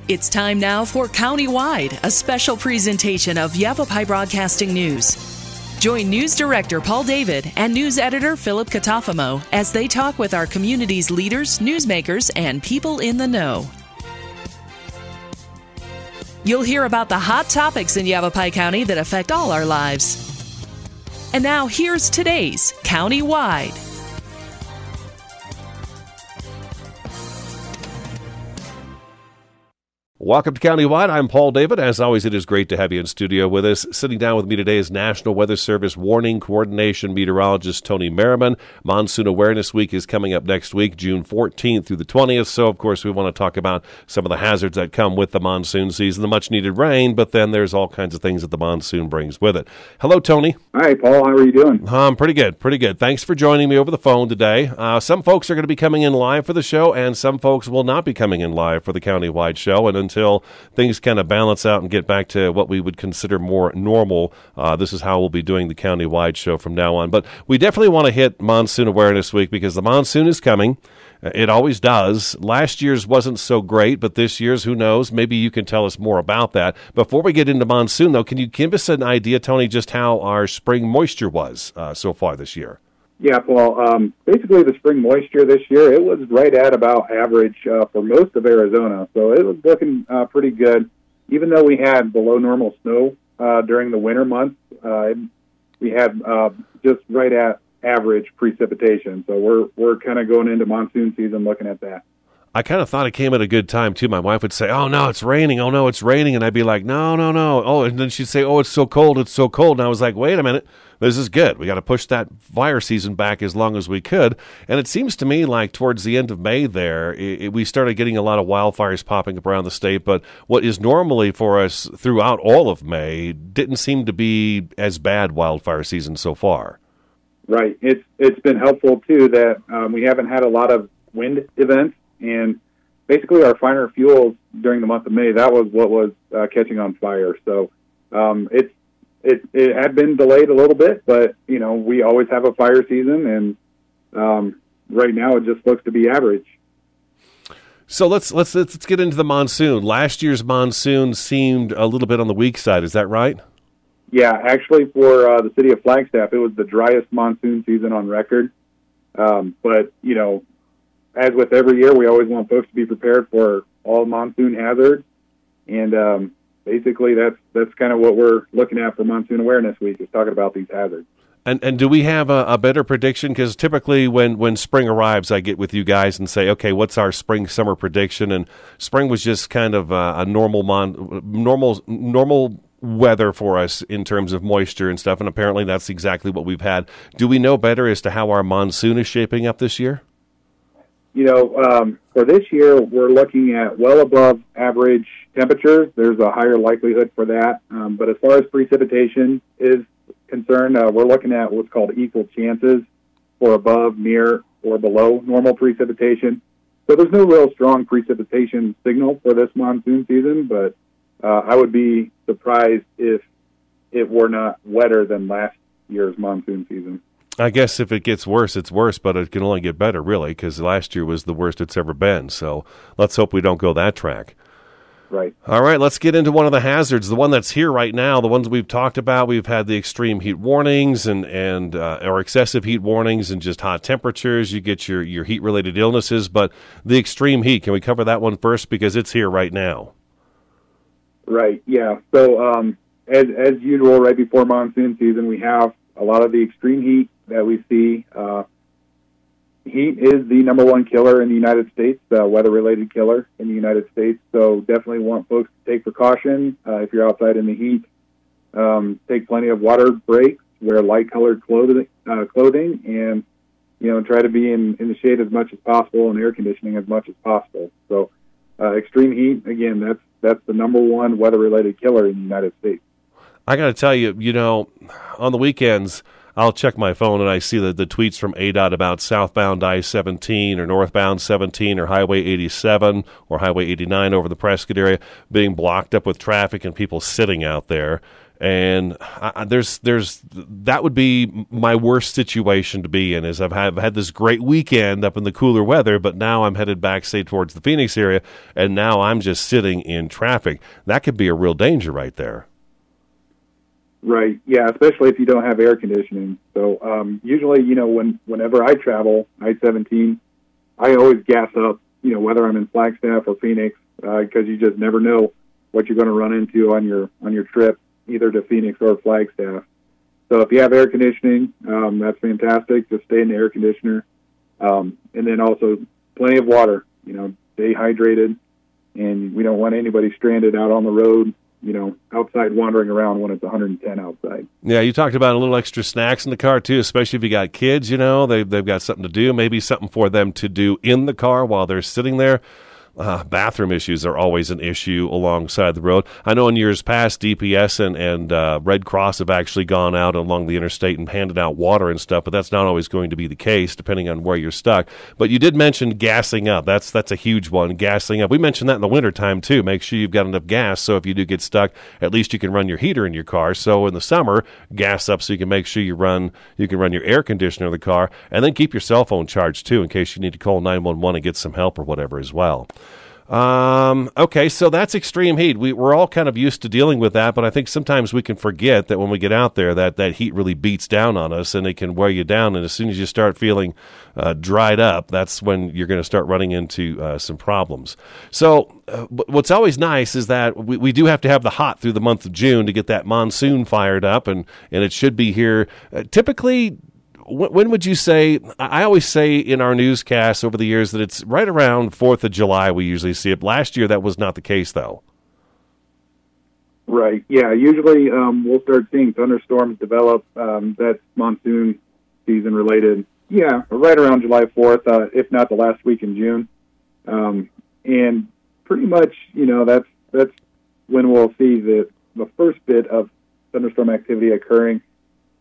It's time now for Countywide, a special presentation of Yavapai Broadcasting News. Join News Director Paul David and News Editor Philip Catafamo as they talk with our community's leaders, newsmakers, and people in the know. You'll hear about the hot topics in Yavapai County that affect all our lives. And now here's today's Countywide. Welcome to Countywide. I'm Paul David. As always, it is great to have you in studio with us. Sitting down with me today is National Weather Service Warning Coordination Meteorologist Tony Merriman. Monsoon Awareness Week is coming up next week, June 14th through the 20th. So, of course, we want to talk about some of the hazards that come with the monsoon season, the much-needed rain, but then there's all kinds of things that the monsoon brings with it. Hello, Tony. Hi, Paul. How are you doing? Pretty good. Thanks for joining me over the phone today. Some folks are going to be coming in live for the show, and some folks will not be coming in live for the Countywide show. And until things kind of balance out and get back to what we would consider more normal, this is how we'll be doing the Countywide show from now on. But we definitely want to hit Monsoon Awareness Week because the monsoon is coming. It always does. Last year's wasn't so great, but this year's, who knows? Maybe you can tell us more about that. Before we get into monsoon, though, can you give us an idea, Tony, just how our spring moisture was so far this year? Yeah, Paul. Basically, the spring moisture this year, it was right at about average for most of Arizona. So it was looking pretty good. Even though we had below normal snow during the winter months, we had just right at average precipitation. So we're kind of going into monsoon season looking at that. I kind of thought it came at a good time, too. My wife would say, oh, no, it's raining. Oh, no, it's raining. And I'd be like, no. Oh, and then she'd say, oh, it's so cold. And I was like, wait a minute. This is good. We got to push that fire season back as long as we could. And it seems to me like towards the end of May there, we started getting a lot of wildfires popping up around the state. But what is normally for us throughout all of May didn't seem to be as bad wildfire season so far. Right. It's been helpful, too, that we haven't had a lot of wind events. And basically our finer fuels during the month of May, that was what was catching on fire. So it had been delayed a little bit, but, you know, we always have a fire season, and right now it just looks to be average. So let's get into the monsoon. Last year's monsoon seemed a little bit on the weak side. Is that right? Yeah, actually for the city of Flagstaff, it was the driest monsoon season on record. But, you know, as with every year, we always want folks to be prepared for all monsoon hazards, and basically that's kind of what we're looking at for Monsoon Awareness Week, is talking about these hazards. And do we have a better prediction? Because typically when spring arrives, I get with you guys and say, okay, what's our spring-summer prediction? And spring was just kind of a normal weather for us in terms of moisture and stuff, and apparently that's exactly what we've had. Do we know better as to how our monsoon is shaping up this year? You know, for this year, we're looking at well above average temperatures. There's a higher likelihood for that. But as far as precipitation is concerned, we're looking at what's called equal chances for above, near, or below normal precipitation. So there's no real strong precipitation signal for this monsoon season, but I would be surprised if it were not wetter than last year's monsoon season. I guess if it gets worse, it's worse, but it can only get better, really, because last year was the worst it's ever been. So let's hope we don't go that track. Right. All right, let's get into one of the hazards, the one that's here right now, the ones we've talked about. We've had the extreme heat warnings or excessive heat warnings and just hot temperatures. You get your heat-related illnesses, but the extreme heat, can we cover that one first? Because it's here right now. Right, yeah. So as usual, right before monsoon season, we have a lot of the extreme heat that we see. Heat is the number one killer in the United States, weather-related killer in the United States. So definitely want folks to take precaution if you're outside in the heat. Take plenty of water breaks, wear light-colored clothing, and try to be in the shade as much as possible and air conditioning as much as possible. So extreme heat, again, that's the number one weather-related killer in the United States. I got to tell you, on the weekends, I'll check my phone and I see the tweets from ADOT about southbound I-17 or northbound 17 or Highway 87 or Highway 89 over the Prescott area being blocked up with traffic and people sitting out there. And there's that would be my worst situation to be in, is I've had this great weekend up in the cooler weather, but now I'm headed back, say, towards the Phoenix area, and now I'm just sitting in traffic. That could be a real danger right there. Right. Yeah, especially if you don't have air conditioning. So usually, whenever I travel I-17, I always gas up, whether I'm in Flagstaff or Phoenix, because you just never know what you're going to run into on your trip, either to Phoenix or Flagstaff. So if you have air conditioning, that's fantastic. Just stay in the air conditioner. And then also plenty of water, stay hydrated. And we don't want anybody stranded out on the road, outside wandering around when it's 110 outside. Yeah, you talked about a little extra snacks in the car, too, especially if you got kids, they've got something to do, maybe something for them to do in the car while they're sitting there. Bathroom issues are always an issue alongside the road. I know in years past, DPS and Red Cross have actually gone out along the interstate and handed out water and stuff, but that's not always going to be the case, depending on where you're stuck. But you did mention gassing up. That's a huge one, gassing up. We mentioned that in the wintertime, too. Make sure you've got enough gas, so if you do get stuck, at least you can run your heater in your car. So in the summer, gas up so you can make sure you can run your air conditioner in the car, and then keep your cell phone charged, too, in case you need to call 911 and get some help or whatever as well. Okay, so that's extreme heat. We're all kind of used to dealing with that, but I think sometimes we can forget that when we get out there, that heat really beats down on us, and it can wear you down, and as soon as you start feeling dried up, that's when you're going to start running into some problems. So what's always nice is that we do have to have the hot through the month of June to get that monsoon fired up, and it should be here typically. When would you say, I always say in our newscasts over the years that it's right around 4th of July we usually see it. Last year that was not the case, though. Right, yeah. Usually we'll start seeing thunderstorms develop. That's monsoon season related. Yeah, right around July 4th, if not the last week in June. And pretty much, that's when we'll see the first bit of thunderstorm activity occurring.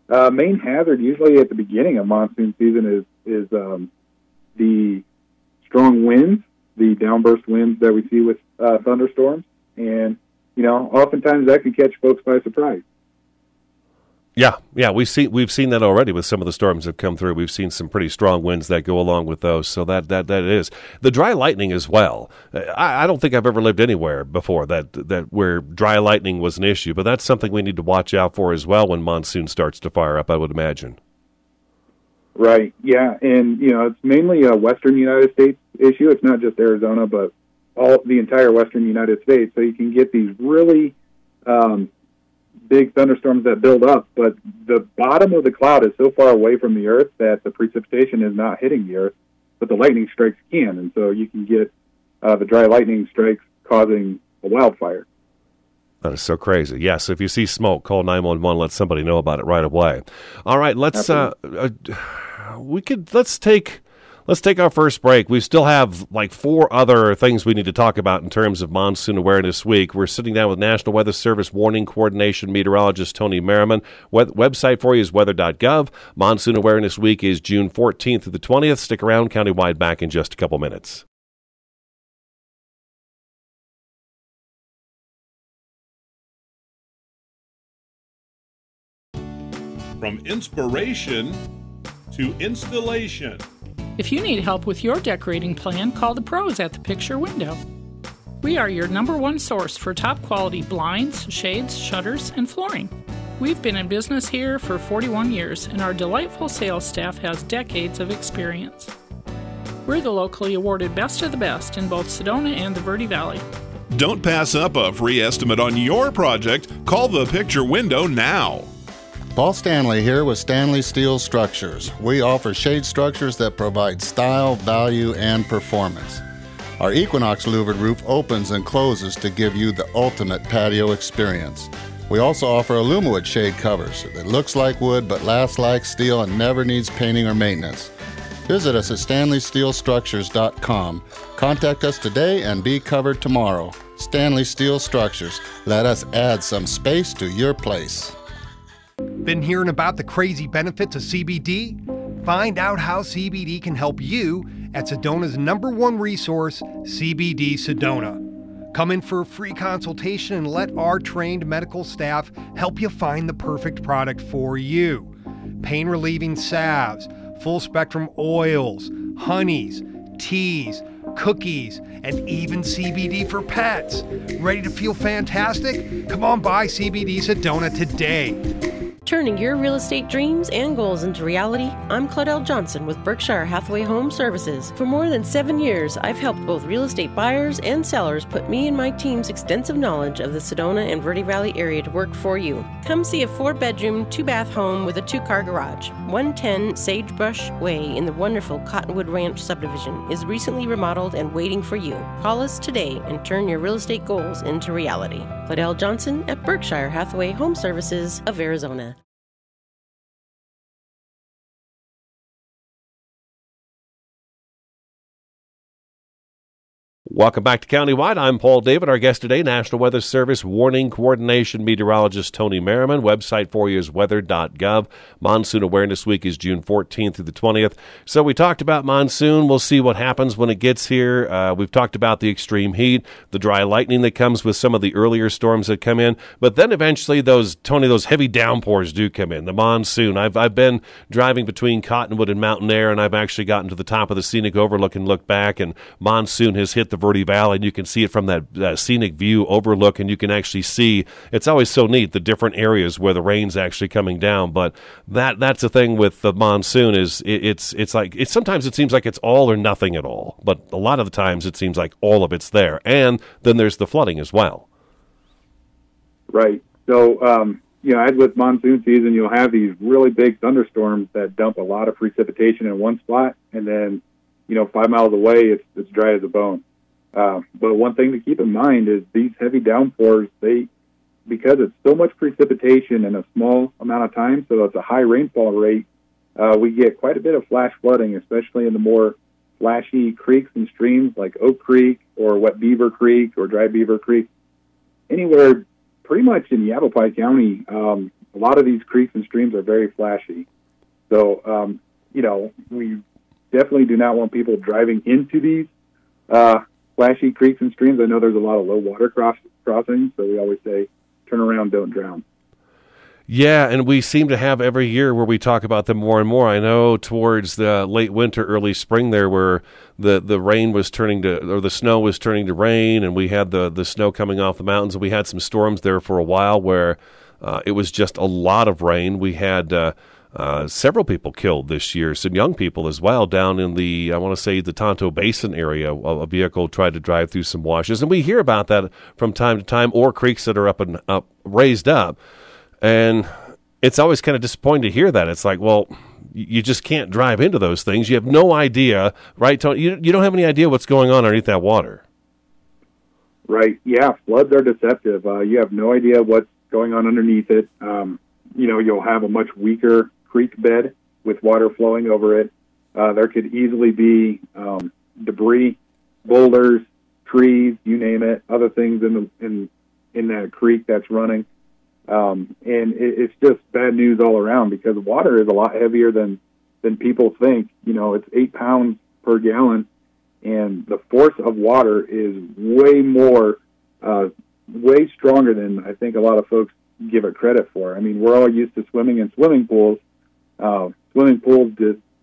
Main hazard usually at the beginning of monsoon season is the strong winds, the downburst winds that we see with thunderstorms, and oftentimes that can catch folks by surprise. Yeah, we've seen that already with some of the storms that have come through. We've seen some pretty strong winds that go along with those. So that is the dry lightning as well. I don't think I've ever lived anywhere before that where dry lightning was an issue, but that's something we need to watch out for as well when monsoon starts to fire up, I would imagine. Right. Yeah, and it's mainly a Western United States issue. It's not just Arizona, but the entire Western United States. So you can get these really big thunderstorms that build up, but the bottom of the cloud is so far away from the earth that the precipitation is not hitting the earth, but the lightning strikes can, and so you can get the dry lightning strikes causing a wildfire. That is so crazy. Yes, if you see smoke, call 911. Let somebody know about it right away. All right, let's take our first break. We still have like 4 other things we need to talk about in terms of Monsoon Awareness Week. We're sitting down with National Weather Service Warning Coordination Meteorologist Tony Merriman. Website for you is weather.gov. Monsoon Awareness Week is June 14th through the 20th. Stick around. Countywide back in just a couple minutes. From inspiration to installation. If you need help with your decorating plan, call the pros at the Picture Window. We are your #1 source for top quality blinds, shades, shutters, and flooring. We've been in business here for 41 years, and our delightful sales staff has decades of experience. We're the locally awarded Best of the Best in both Sedona and the Verde Valley. Don't pass up a free estimate on your project. Call the Picture Window now. Paul Stanley here with Stanley Steel Structures. We offer shade structures that provide style, value, and performance. Our Equinox louvered roof opens and closes to give you the ultimate patio experience. We also offer Alumawood shade covers that looks like wood but lasts like steel and never needs painting or maintenance. Visit us at StanleySteelStructures.com. Contact us today and be covered tomorrow. Stanley Steel Structures. Let us add some space to your place. Been hearing about the crazy benefits of CBD? Find out how CBD can help you at Sedona's #1 resource, CBD Sedona. Come in for a free consultation and let our trained medical staff help you find the perfect product for you. Pain-relieving salves, full-spectrum oils, honeys, teas, cookies, and even CBD for pets. Ready to feel fantastic? Come on by CBD SEDONA today. Turning your real estate dreams and goals into reality, I'm Claudel Johnson with Berkshire Hathaway Home Services. For more than 7 years, I've helped both real estate buyers and sellers put me and my team's extensive knowledge of the Sedona and Verde Valley area to work for you. Come see a 4-bedroom, 2-bath home with a 2-car garage. 110 Sagebrush Way in the wonderful Cottonwood Ranch subdivision is recently remodeled and waiting for you. Call us today and turn your real estate goals into reality. Claudel Johnson at Berkshire Hathaway Home Services of Arizona. Welcome back to Countywide. I'm Paul David. Our guest today, National Weather Service Warning Coordination Meteorologist Tony Merriman. Website for you is weather.gov. Monsoon Awareness Week is June 14th through the 20th. So we talked about monsoon. We'll see what happens when it gets here. We've talked about the extreme heat, the dry lightning that comes with some of the earlier storms that come in. But then eventually those heavy downpours do come in, the monsoon. I've been driving between Cottonwood and Mountain Air, and I've actually gotten to the top of the scenic overlook and looked back, and monsoon has hit the Verde Valley, and you can see it from that scenic view overlook, and you can actually see, it's always so neat, the different areas where the rain's actually coming down. But that's the thing with the monsoon is it's sometimes it seems like it's all or nothing at all, but a lot of the times it seems like all of it's there. And then there's the flooding as well. Right. So, as with monsoon season, you'll have these really big thunderstorms that dump a lot of precipitation in one spot, and then 5 miles away, it's dry as a bone. But one thing to keep in mind is these heavy downpours, because it's so much precipitation in a small amount of time, so it's a high rainfall rate, we get quite a bit of flash flooding, especially in the more flashy creeks and streams like Oak Creek or Wet Beaver Creek or Dry Beaver Creek. Anywhere pretty much in Yavapai County, a lot of these creeks and streams are very flashy. So, we definitely do not want people driving into these flashy creeks and streams. I know there's a lot of low water crossings, so we always say, turn around, don't drown. Yeah, and we seem to have every year where we talk about them more and more. I know towards the late winter, early spring there, where the rain was turning to, or the snow was turning to rain, and we had the snow coming off the mountains, and we had some storms there for a while where it was just a lot of rain. We had several people killed this year, some young people as well, down in the, I want to say, the Tonto Basin area. A vehicle tried to drive through some washes, and we hear about that from time to time, or creeks that are raised up. And it's always kind of disappointing to hear that. It's like, well, you just can't drive into those things. You have no idea, right, Tony? You don't have any idea what's going on underneath that water. Right, yeah, floods are deceptive. You have no idea what's going on underneath it. You'll have a much weaker creek bed with water flowing over it. There could easily be debris, boulders, trees, you name it, other things in that creek that's running. And it's just bad news all around, because water is a lot heavier than people think. It's 8 pounds per gallon, and the force of water is way stronger than I think a lot of folks give it credit for. I mean, we're all used to swimming in swimming pools. Swimming pools,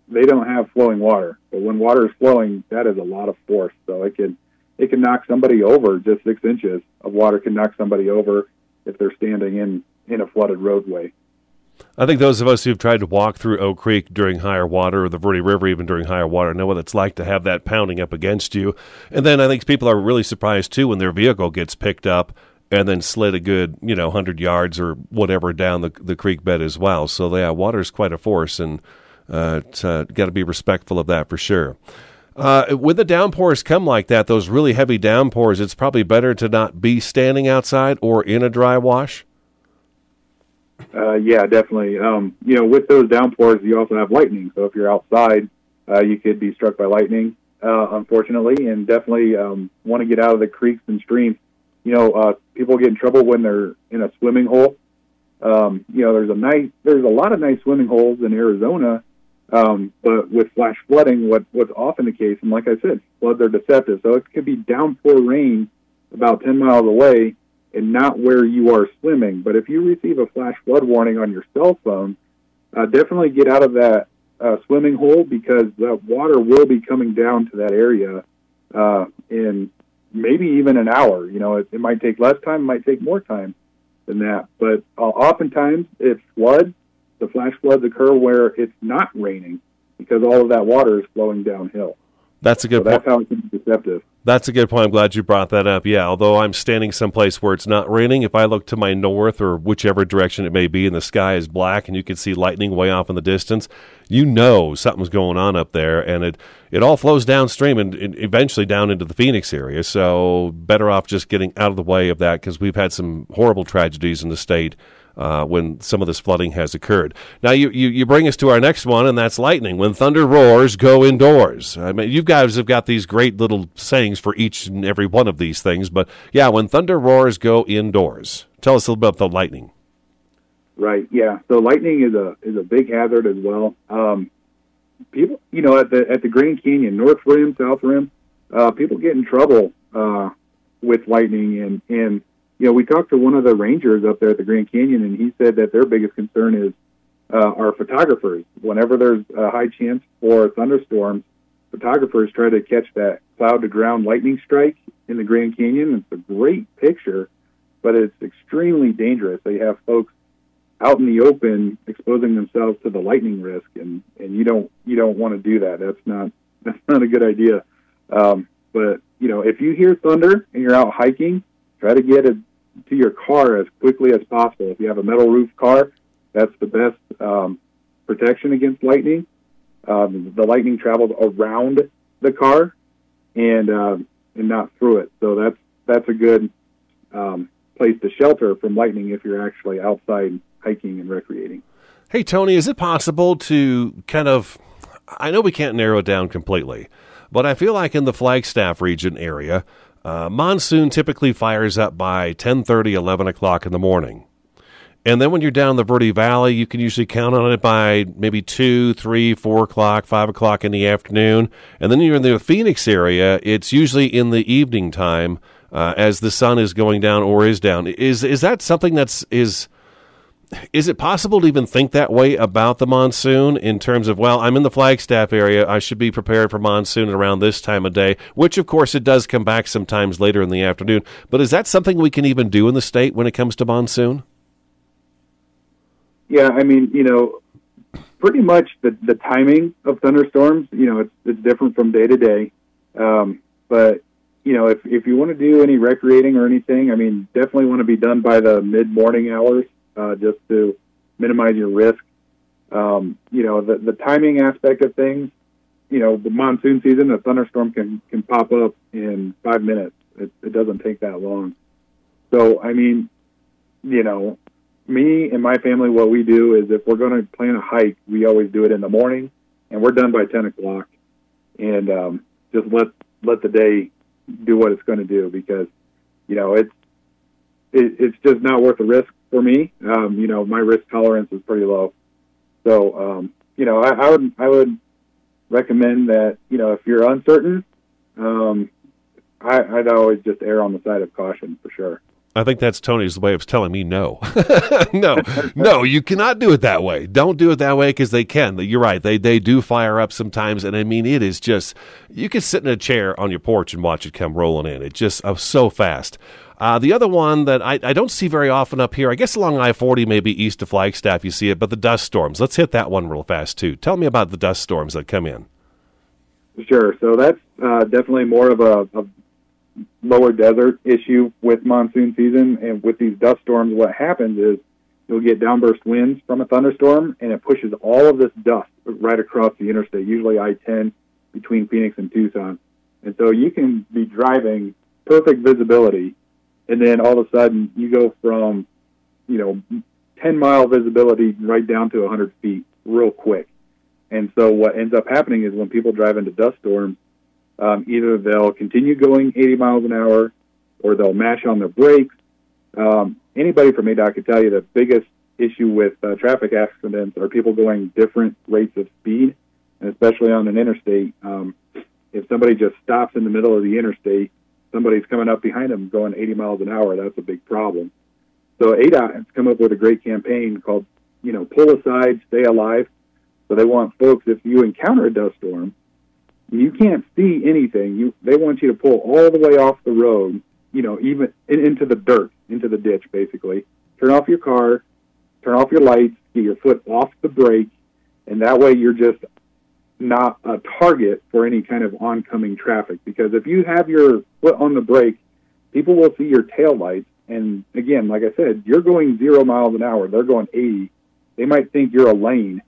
they don't have flowing water, but when water is flowing, that is a lot of force. So it can knock somebody over. Just 6 inches of water can knock somebody over if they're standing in a flooded roadway. I think those of us who've tried to walk through Oak Creek during higher water, or the Verde River even during higher water, know what it's like to have that pounding up against you. And then I think people are really surprised, too, when their vehicle gets picked up and then slid a good, 100 yards or whatever down the creek bed as well. So, yeah, water is quite a force, and got to be respectful of that for sure. When the downpours come like that, those really heavy downpours, it's probably better to not be standing outside or in a dry wash? Yeah, definitely. With those downpours, you also have lightning. So if you're outside, you could be struck by lightning, unfortunately, and definitely want to get out of the creeks and streams. People get in trouble when they're in a swimming hole. There's a lot of nice swimming holes in Arizona, but with flash flooding, what's often the case, and like I said, floods are deceptive. So it could be downpour rain about 10 miles away and not where you are swimming. But if you receive a flash flood warning on your cell phone, definitely get out of that swimming hole, because the water will be coming down to that area in maybe even an hour. You know, it might take less time, it might take more time than that. But oftentimes it floods. The flash floods occur where it's not raining because all of that water is flowing downhill. That's a good point. That's how it can be deceptive. That's a good point. I'm glad you brought that up. Yeah, although I'm standing someplace where it's not raining, if I look to my north or whichever direction it may be and the sky is black and you can see lightning way off in the distance, you know something's going on up there, and it all flows downstream and eventually down into the Phoenix area. So better off just getting out of the way of that, because we've had some horrible tragedies in the state when some of this flooding has occurred. Now, you bring us to our next one, and that's lightning. When thunder roars, go indoors. I mean, you guys have got these great little sayings for each and every one of these things, but yeah, when thunder roars, go indoors. Tell us a little bit about the lightning. Right, yeah. So lightning is a big hazard as well. People, you know, at the Grand Canyon, North Rim, South Rim, people get in trouble with lightning, and you know, we talked to one of the rangers up there at the Grand Canyon, and he said that their biggest concern is our photographers. Whenever there's a high chance for thunderstorms, photographers try to catch that cloud-to-ground lightning strike in the Grand Canyon. It's a great picture, but it's extremely dangerous. They have folks out in the open exposing themselves to the lightning risk, and you don't want to do that. That's not a good idea. But you know, if you hear thunder and you're out hiking, try to get to your car as quickly as possible. If you have a metal roof car, that's the best protection against lightning. The lightning travels around the car and not through it. So that's a good place to shelter from lightning if you're actually outside hiking and recreating. Hey, Tony, is it possible to kind of, I know we can't narrow it down completely, but I feel like in the Flagstaff region area, Monsoon typically fires up by 10:30, 11 o'clock in the morning. And then when you're down the Verde Valley, you can usually count on it by maybe 2, 3, 4 o'clock, 5 o'clock in the afternoon. And then you're in the Phoenix area, it's usually in the evening time as the sun is going down or is down. Is that something is it possible to even think that way about the monsoon in terms of, well, I'm in the Flagstaff area, I should be prepared for monsoon around this time of day, which, of course, it does come back sometimes later in the afternoon. But is that something we can even do in the state when it comes to monsoon? Yeah, I mean, you know, pretty much the timing of thunderstorms, you know, it's different from day to day. But, you know, if you want to do any recreating or anything, I mean, definitely want to be done by the mid-morning hours. Just to minimize your risk. You know, the timing aspect of things, you know, the monsoon season, a thunderstorm can pop up in 5 minutes. It doesn't take that long. So, I mean, you know, me and my family, what we do is if we're going to plan a hike, we always do it in the morning, and we're done by 10 o'clock. And just let the day do what it's going to do, because, you know, it's just not worth the risk for me. You know, my risk tolerance is pretty low. So, you know, I would recommend that, you know, if you're uncertain, I'd always just err on the side of caution for sure. I think that's Tony's way of telling me no. No, you cannot do it that way. Don't do it that way, because they can. You're right. They do fire up sometimes, and I mean, it is just, you can sit in a chair on your porch and watch it come rolling in. It's just so fast. The other one that I don't see very often up here, I guess along I-40, maybe east of Flagstaff, you see it, but the dust storms. Let's hit that one real fast, too. Tell me about the dust storms that come in. Sure. So that's definitely more of a lower desert issue with monsoon season. And with these dust storms, what happens is you'll get downburst winds from a thunderstorm, and it pushes all of this dust right across the interstate, usually I-10 between Phoenix and Tucson. And so you can be driving perfect visibility, and then all of a sudden you go from, you know, 10-mile visibility right down to 100 feet real quick. And so what ends up happening is when people drive into dust storms, either they'll continue going 80 miles an hour or they'll mash on their brakes. Anybody from ADOT could tell you the biggest issue with traffic accidents are people going different rates of speed, and especially on an interstate. If somebody just stops in the middle of the interstate somebody's coming up behind them going 80 miles an hour, that's a big problem. So ADOT has come up with a great campaign called, Pull Aside, Stay Alive. So they want folks, if you encounter a dust storm, you can't see anything. They want you to pull all the way off the road, even into the dirt, into the ditch, basically. Turn off your car, turn off your lights, get your foot off the brake, and that way you're just not a target for any kind of oncoming traffic. Because if you have your foot on the brake, people will see your tail lights. And again, like I said, you're going 0 miles an hour. They're going 80. They might think you're a lane,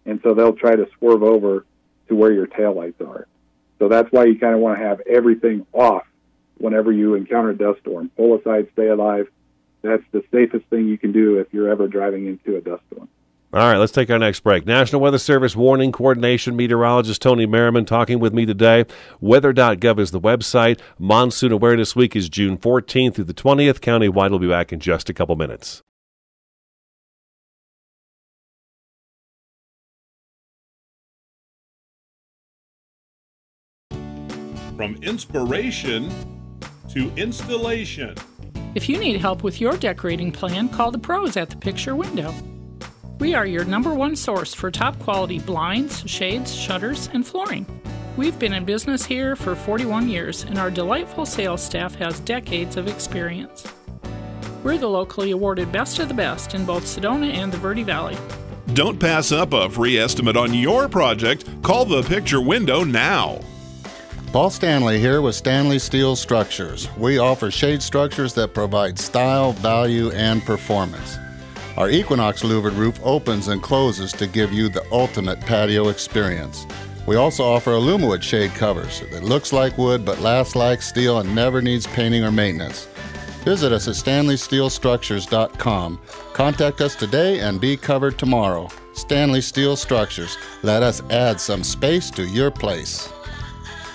and so they'll try to swerve over to where your taillights are. So that's why you kind of want to have everything off whenever you encounter a dust storm. Pull aside, stay alive. That's the safest thing you can do if you're ever driving into a dust storm. All right, let's take our next break. National Weather Service Warning Coordination Meteorologist Tony Merriman talking with me today. Weather.gov is the website. Monsoon Awareness Week is June 14th through the 20th. Countywide will be back in just a couple minutes. From inspiration to installation. If you need help with your decorating plan, call the pros at the picture window. We are your number one source for top quality blinds, shades, shutters, and flooring. We've been in business here for 41 years, and our delightful sales staff has decades of experience. We're the locally awarded Best of the Best in both Sedona and the Verde Valley. Don't pass up a free estimate on your project. Call the picture window now. Paul Stanley here with Stanley Steel Structures. We offer shade structures that provide style, value, and performance. Our Equinox louvered roof opens and closes to give you the ultimate patio experience. We also offer Alumawood shade covers that looks like wood but lasts like steel and never needs painting or maintenance. Visit us at StanleySteelStructures.com. Contact us today and be covered tomorrow. Stanley Steel Structures. Let us add some space to your place.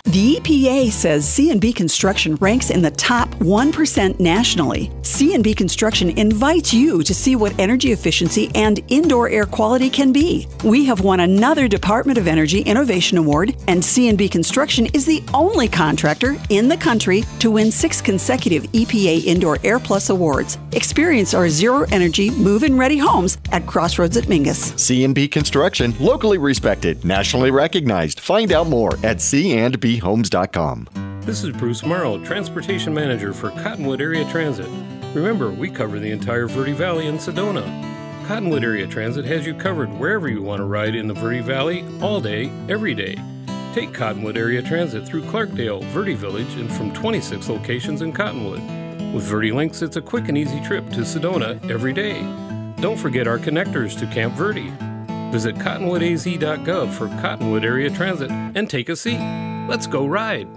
The EPA says C&B Construction ranks in the top 1% nationally. C&B Construction invites you to see what energy efficiency and indoor air quality can be. We have won another Department of Energy Innovation Award, and C&B Construction is the only contractor in the country to win 6 consecutive EPA Indoor Air Plus awards. Experience our zero-energy, move-in ready homes at Crossroads at Mingus. C&B Construction, locally respected, nationally recognized. Find out more at C&B Homes.com. This is Bruce Morrow, Transportation Manager for Cottonwood Area Transit. Remember, we cover the entire Verde Valley and Sedona. Cottonwood Area Transit has you covered wherever you want to ride in the Verde Valley, all day, every day. Take Cottonwood Area Transit through Clarkdale, Verde Village, and from 26 locations in Cottonwood. With Verde Links, it's a quick and easy trip to Sedona every day. Don't forget our connectors to Camp Verde. Visit cottonwoodaz.gov for Cottonwood Area Transit and take a seat. Let's go ride.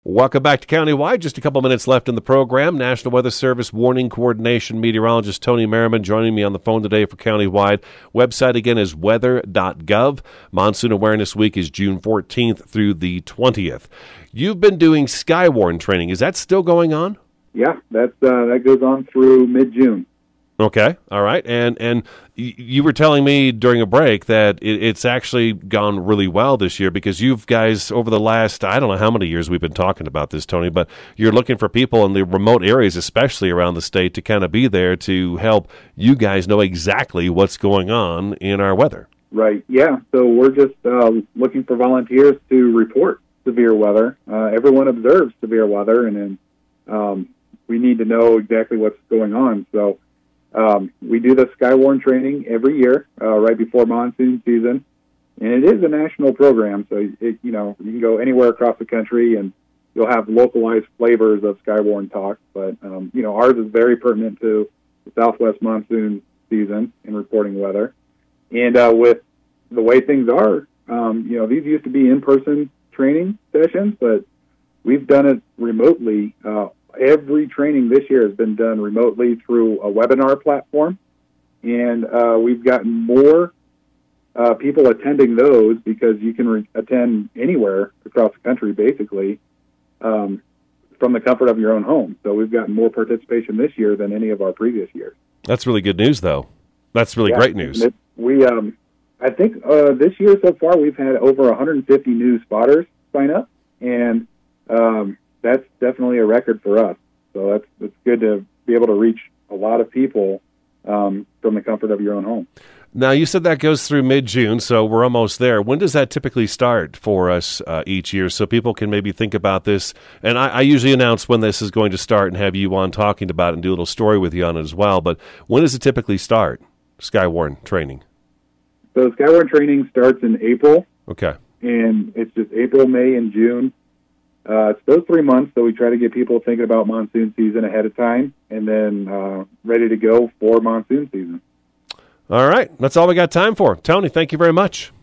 Welcome back to Countywide. Just a couple minutes left in the program. National Weather Service Warning Coordination Meteorologist Tony Merriman joining me on the phone today for Countywide. Website again is weather.gov. Monsoon Awareness Week is June 14th through the 20th. You've been doing Skywarn training. Is that still going on? Yeah, that goes on through mid-June. Okay, all right. And you were telling me during a break that it's actually gone really well this year because you guys, over the last, I don't know how many years we've been talking about this, Tony, but you're looking for people in the remote areas, especially around the state, to kind of be there to help you guys know exactly what's going on in our weather. Right, yeah. So we're just looking for volunteers to report severe weather. Everyone observes severe weather, and then we need to know exactly what's going on. So we do the Skywarn training every year, right before monsoon season, and it is a national program. So you can go anywhere across the country, and you'll have localized flavors of Skywarn talk. But ours is very pertinent to the Southwest monsoon season in reporting weather. And with the way things are, these used to be in-person training sessions, but we've done it remotely. Every training this year has been done remotely through a webinar platform, and we've gotten more people attending those because you can attend anywhere across the country, basically, from the comfort of your own home. So we've gotten more participation this year than any of our previous years. That's really good news, though. That's really great news. I think this year so far we've had over 150 new spotters sign up, and that's definitely a record for us. So that's good to be able to reach a lot of people from the comfort of your own home. Now, you said that goes through mid-June, so we're almost there. When does that typically start for us each year so people can maybe think about this? And I usually announce when this is going to start and have you on talking about it and do a little story with you on it as well. But when does it typically start, Skywarn training? So Skywarn training starts in April. Okay. And it's just April, May, and June. It's those 3 months, so we try to get people thinking about monsoon season ahead of time and then ready to go for monsoon season. All right. That's all we got time for. Tony, thank you very much.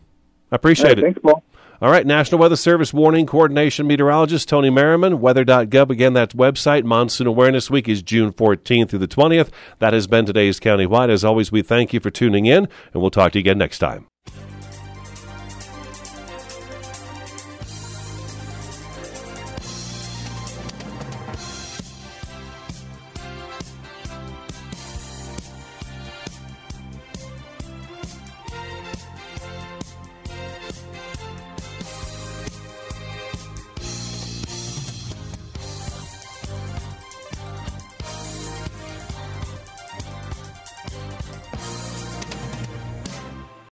I appreciate it. Thanks, Paul. All right. National Weather Service Warning Coordination Meteorologist Tony Merriman, weather.gov. Again, that website. Monsoon Awareness Week is June 14th through the 20th. That has been today's Countywide. As always, we thank you for tuning in, and we'll talk to you again next time.